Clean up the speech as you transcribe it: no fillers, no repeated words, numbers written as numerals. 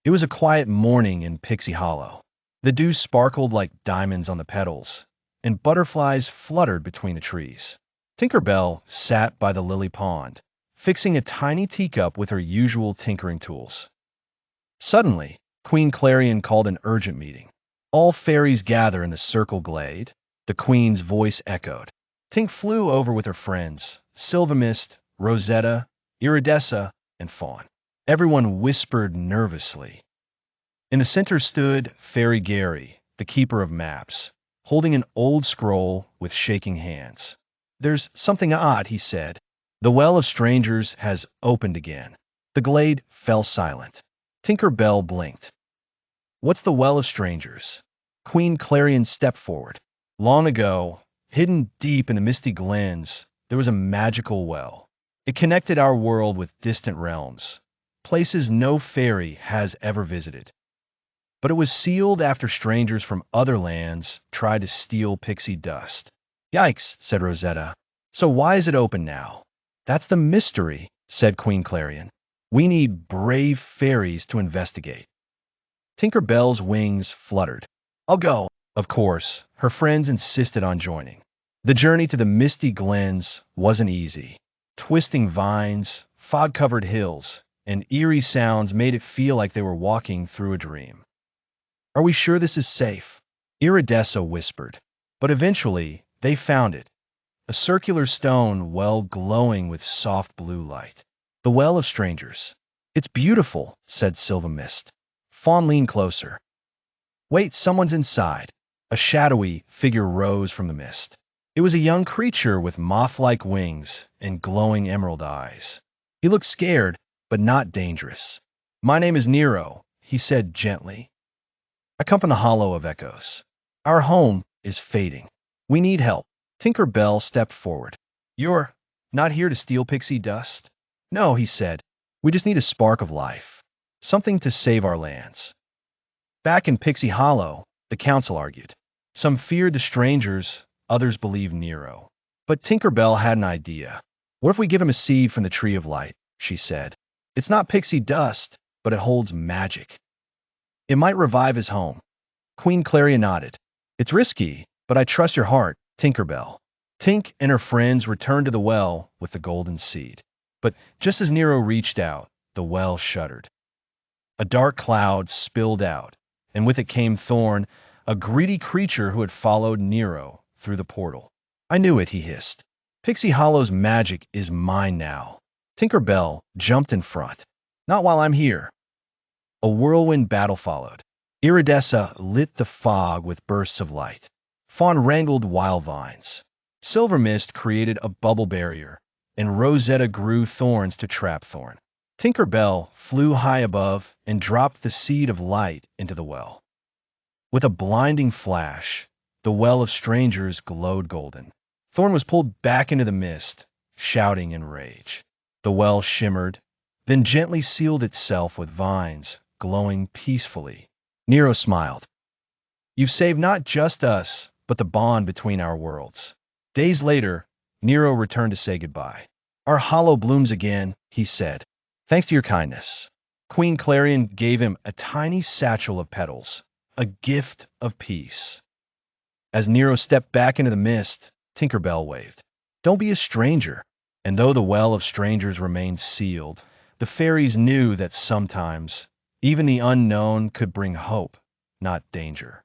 It was a quiet morning in Pixie Hollow. The dew sparkled like diamonds on the petals, and butterflies fluttered between the trees. Tinkerbell sat by the lily pond, fixing a tiny teacup with her usual tinkering tools. Suddenly, Queen Clarion called an urgent meeting. All fairies gather in the circle glade, the queen's voice echoed. Tink flew over with her friends, Silvermist, Rosetta, Iridessa, and Fawn. Everyone whispered nervously. In the center stood Fairy Gary, the keeper of maps, holding an old scroll with shaking hands. There's something odd, he said. The Well of Strangers has opened again. The glade fell silent. Tinkerbell blinked. What's the Well of Strangers? Queen Clarion stepped forward. Long ago, hidden deep in the misty glens, there was a magical well. It connected our world with distant realms, places no fairy has ever visited. But it was sealed after strangers from other lands tried to steal pixie dust. Yikes, said Rosetta. So why is it open now? That's the mystery, said Queen Clarion. We need brave fairies to investigate. Tinkerbell's wings fluttered. I'll go. Of course, her friends insisted on joining. The journey to the misty glens wasn't easy. Twisting vines, fog-covered hills, and eerie sounds made it feel like they were walking through a dream. Are we sure this is safe? Iridessa whispered. But eventually, they found it. A circular stone well glowing with soft blue light. The Well of Strangers. It's beautiful, said Silvermist. Fawn leaned closer. Wait, someone's inside. A shadowy figure rose from the mist. It was a young creature with moth-like wings and glowing emerald eyes. He looked scared, but not dangerous. My name is Niro, he said gently. I come from the Hollow of Echoes. Our home is fading. We need help. Tinkerbell stepped forward. You're not here to steal pixie dust? No, he said. We just need a spark of life. Something to save our lands. Back in Pixie Hollow, the council argued. Some feared the strangers, others believed Niro. But Tinkerbell had an idea. What if we give him a seed from the Tree of Light, she said. It's not pixie dust, but it holds magic. It might revive his home. Queen Clarion nodded. It's risky, but I trust your heart, Tinkerbell. Tink and her friends returned to the well with the golden seed. But just as Niro reached out, the well shuddered. A dark cloud spilled out, and with it came Thorne, a greedy creature who had followed Niro through the portal. I knew it, he hissed. Pixie Hollow's magic is mine now. Tinkerbell jumped in front. Not while I'm here. A whirlwind battle followed. Iridessa lit the fog with bursts of light. Fawn wrangled wild vines. Silvermist created a bubble barrier, and Rosetta grew thorns to trap Thorne. Tinkerbell flew high above and dropped the seed of light into the well. With a blinding flash, the Well of Strangers glowed golden. Thorne was pulled back into the mist, shouting in rage. The well shimmered, then gently sealed itself with vines, glowing peacefully. Niro smiled. You've saved not just us, but the bond between our worlds. Days later, Niro returned to say goodbye. Our hollow blooms again, he said. Thanks to your kindness. Queen Clarion gave him a tiny satchel of petals, a gift of peace. As Niro stepped back into the mist, Tinkerbell waved. Don't be a stranger. And though the Well of Strangers remained sealed, the fairies knew that sometimes, even the unknown could bring hope, not danger.